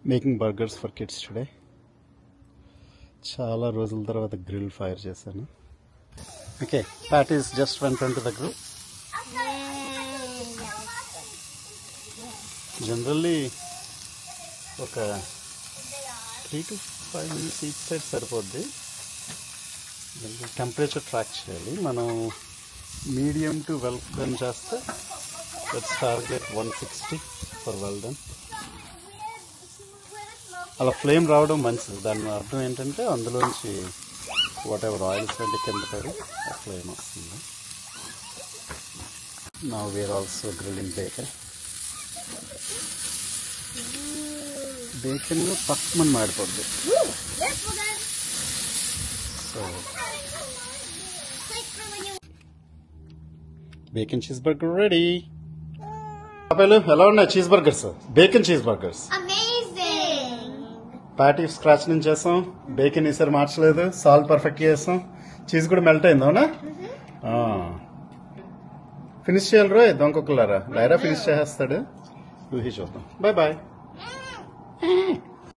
Making burgers for kids today. చాలా రోజుల తర్వాత గ్రిల్ ఫైర్ చేశాను. Okay, pat is just went to the grill. Generally ఒక 3 to 5 minutes each side సరిపోద్ది. Temperature track చేయాలి. మనం మీడియం టు వెల్ డన్ చేస్తే let's target 160 for well done. అలా ఫ్లేమ్ రావడం మంచిది. దాని అర్థం ఏంటంటే అందులోంచి వాట్ ఎవర్ ఆయిల్స్ అంటే కింద పడి ఆ ఫ్లేమ్ వస్తుంది. Now we're also grilling bacon. Bacon పక్కన మాడిపోద్ది. So bacon cheese burger ready. ఎలా ఉన్నాయి cheese burgers? Bacon cheese burgers patty scratch నుంచి చేస్తాం. బేకన్ ఈసారి మార్చలేదు. సాల్ట్ పర్ఫెక్ట్ చేస్తాం. చీజ్ కూడా మెల్ట్ అయింది. అవునా? ఫినిష్ చేయాలి రో దొంకొక్కలారా. లైరా ఫినిష్ చేసేస్తాడు. చూద్దాం. Bye bye.